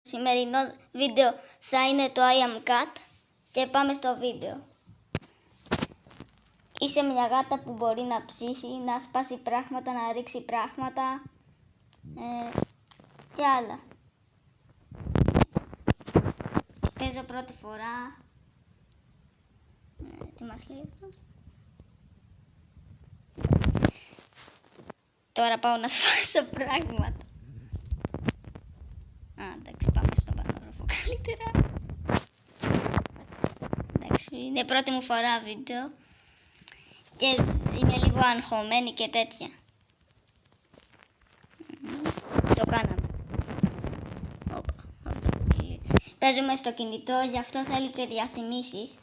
Σημερινό βίντεο θα είναι το I am cat και πάμε στο βίντεο. Είσαι μια γάτα που μπορεί να ψήσει, να σπάσει πράγματα, να ρίξει πράγματα και άλλα. Παίζω πρώτη φορά. Τι μας λέει αυτό? Τώρα πάω να σπάσω πράγματα. Εντάξει, πάμε στον πανόγραφο καλύτερα. Εντάξει, είναι πρώτη μου φορά βίντεο και είμαι λίγο αγχωμένη και τέτοια. Το κάναμε. Παίζουμε στο κινητό, γι' αυτό θέλει και διαφημίσεις.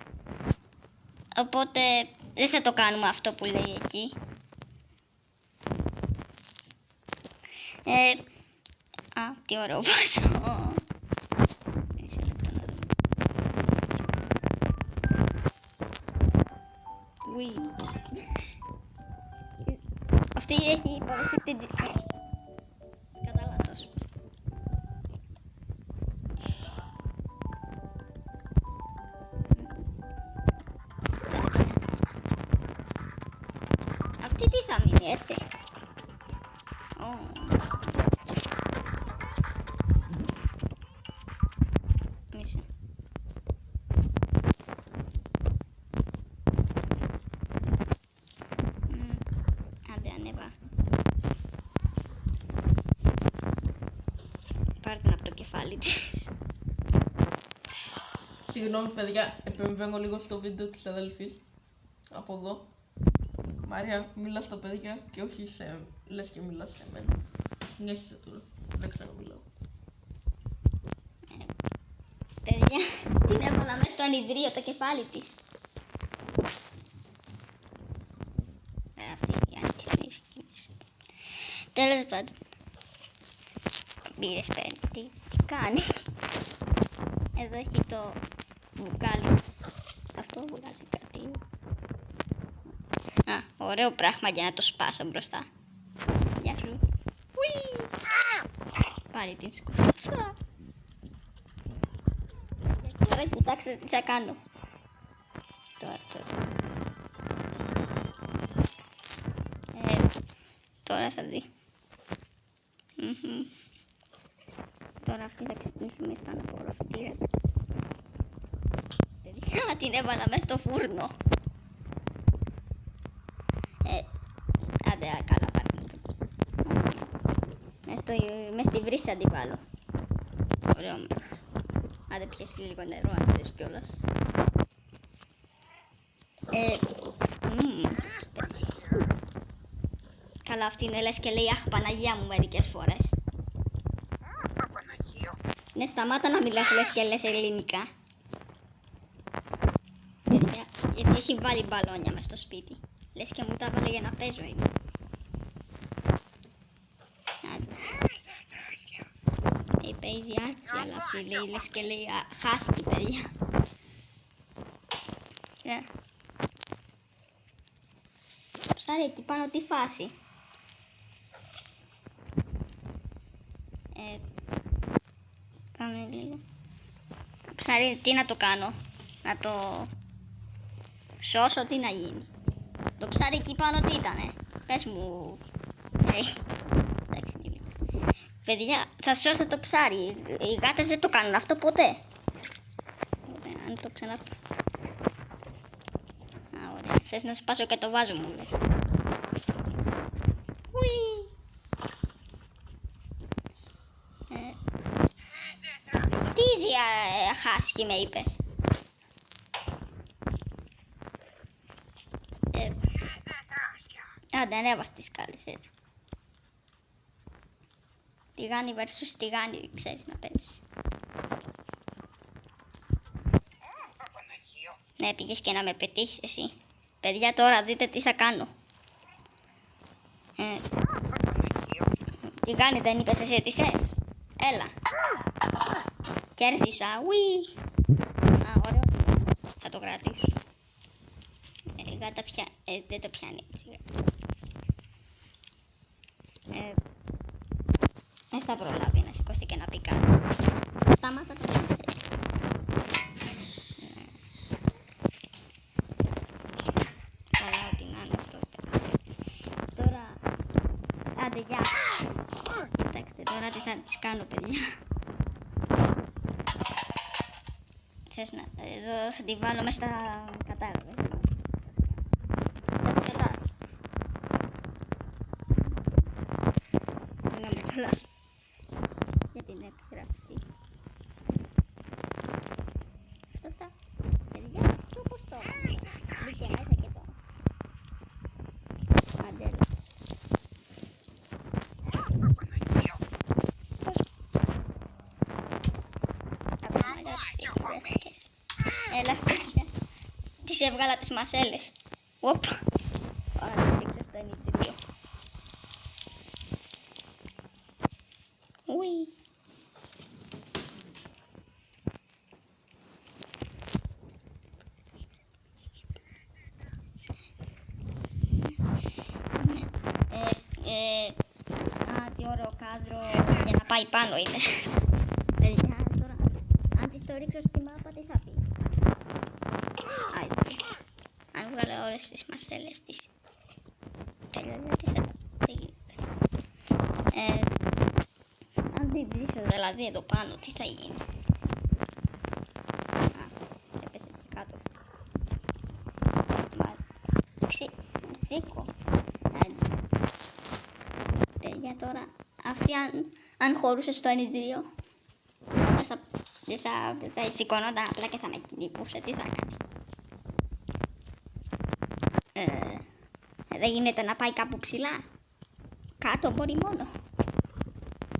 Οπότε δεν θα το κάνουμε αυτό που λέει εκεί. Τι ωραίο βάζω. Μισό λεπτό να δούμε. Αυτή έχει υποδεχθεί την τυχαία. Κατά λάθος. Αυτή τι θα μείνει, έτσι? Μισό. Άντε, ανέβα. Πάρ' την από το κεφάλι της. Συγγνώμη παιδιά, επεμβαίνω λίγο στο βίντεο της αδελφής. Από εδώ. Μάρια, μιλά στα παιδιά και όχι λες και μιλάς σε μένα. Συνέχισε τώρα, δεν ξαναμιλάω. Παιδιά, την έβαλα μέσα στο ανιδρείο το κεφάλι της. Αυτή η άνοιξη. Τέλος πάντων. Πήρες πέντε, τι κάνει? Εδώ έχει το μπουκάλι. Αυτό βγάζει κάτι. Ωραίο πράγμα για να το σπάσω μπροστά. Γεια σου. Πάλι την σκοτώσα. Τώρα κοιτάξτε τι θα κάνω. Τώρα θα δει. Τώρα αυτή θα ξεκινήσει μέσα στο αναπορροφητήρα. Την έβαλα μέσα στο φούρνο. Άντε, καλά πάρουμε. Μες στη βρύση θα την βάλω. Ωραίο μέρος. Άντε, πιέσει λίγο νερό αν θες κιόλας. Καλά, αυτή είναι λες και λέει αχ Παναγία μου μερικές φορές. Ναι, σταμάτα να μιλάς λες και λες ελληνικά. Γιατί έχει βάλει μπαλόνια μες στο σπίτι. Λες και μου τα βάλε για να παίζω είναι. Παίζει άρτσι, αλλά αυτή λέει λες και λέει χάσκι παιδιά. Ψάρι εκεί πάνω τι φάση? Πάμε λίγο. Ψάρι τι να το κάνω? Να το σώσω, τι να γίνει? Το ψάρι εκεί πάνω τι ήτανε? Πες μου. Εντάξει, μην λες. Παιδιά, θα σώσω το ψάρι. Οι γάτες δεν το κάνουν αυτό ποτέ. Ωραία, αν το ξανά... Ωραία. Θες να σπάσω και το βάζο μου, λες? Τι χάσκι με είπες? Άντε, ανέβα στις σκάλες, τηγάνι versus τηγάνι, ξέρεις να παίζεις. Ναι, πήγες και να με πετύχεις εσύ. Παιδιά, τώρα δείτε τι θα κάνω. Τηγάνι δεν είπες εσύ τι θες? Έλα. Κέρδισα, ωραίο. Θα το κρατήσω. Η γάτα δεν το πιάνει έτσι. Δεν θα προλάβει να σηκώσει και να πει κάτι. Σταμάτα το πέντε. Καλά, ό,τι να είναι αυτό. Τώρα, άντε γεια. Κοιτάξτε τώρα τι θα τις κάνω, παιδιά. Εδώ θα τη βάλω μέσα στα κατάλαβες. Συγγνώμη κιόλας για την επιγράψη. Αυτό τα παιδιά, αυτό πώς το μπήκε μέσα και το. Άντε. Έλα, τις έβγαλα τις μασέλες. Οπα. Πάω να τις δείξω στο ενητήριο. Ουι. Τι ωραίο κάδρο για να πάει πάνω είναι. Παιδιά, τώρα, αν της το ρίξω στη μάπα, τι θα πει. Αν βγάλω όλες τις μασέλες της. Τελειώνει τις δεν γίνεται. Αν την πίσω δηλαδή εδώ πάνω, τι θα γίνει. Έπεσε και κάτω. Σήκω. Παιδιά τώρα, αυτή αν χωρούσε στο ενητήριο, δεν θα σηκωνόταν απλά και θα με κυνηγούσε. Τι θα έκανε. Δεν γίνεται να πάει κάπου ψηλά. Κάτω μπορεί μόνο.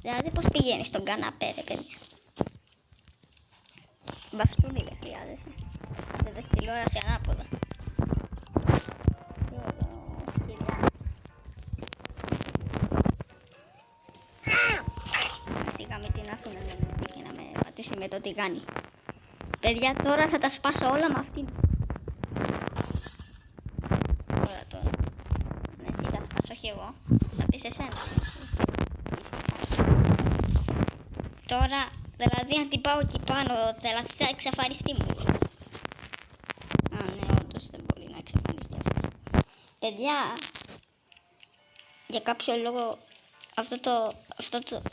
Δηλαδή πώς πηγαίνει στον καναπέ, ρε παιδιά. Μπαστούνι δεν χρειάζεσαι. Δεν δες τηλεόραση ανάποδα. Τι ωραίο σκυλιά. Σιγά με την αφού και να με πατήσει με το τηγάνι. Παιδιά, τώρα θα τα σπάσω όλα με αυτήν. Τώρα. Ναι, εσύ θα σπάσω, όχι εγώ. Θα πεις εσένα. Τώρα, δηλαδή αν την πάω εκεί πάνω, δηλαδή θα εξαφανιστεί μου. Α, ναι, όντως δεν μπορεί να εξαφανιστεί αυτή. Παιδιά, για κάποιο λόγο,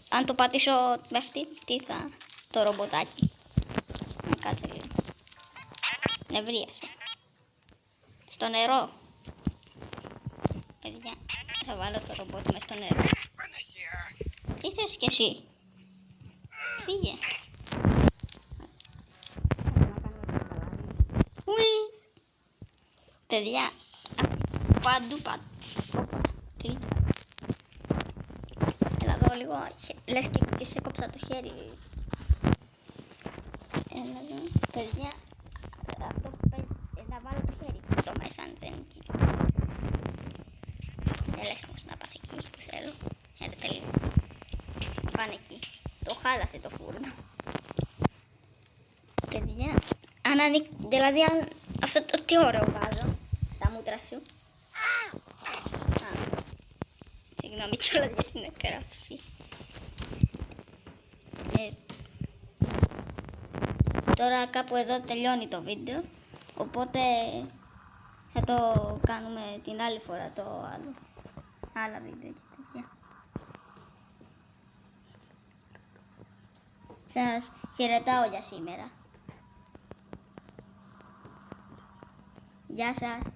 αν το πατήσω με αυτή, τι θα, το ρομποτάκι. Να κάτσε λίγο. Νευρίασε. Στο νερό. Παιδιά, θα βάλω το ρομπότ μες στο νερό. Τι θες κι εσύ. Φύγε. Ουι. Παιδιά, παντού. Τρίτο. Έλα εδώ λίγο, λες και της έκοψα το χέρι. Έλα εδώ. Παιδιά, αυτό που παίζει, να βάλω το χέρι το μέσα αν δεν είναι. Δεν λες όμως να πας εκεί που θέλω. Έλα τελείω. Πάνε εκεί. Το χάλασε το φούρνο. Παιδιά, δηλαδή αν αυτό το τι ωραίο βάζω στα μούτρα σου. Συγγνώμη κιόλας για την εγγράφηση. Τώρα κάπου εδώ τελειώνει το βίντεο. Οπότε θα το κάνουμε την άλλη φορά το άλλο. Άλλα βίντεο και τέτοια. Σας χαιρετάω για σήμερα. Γεια σας.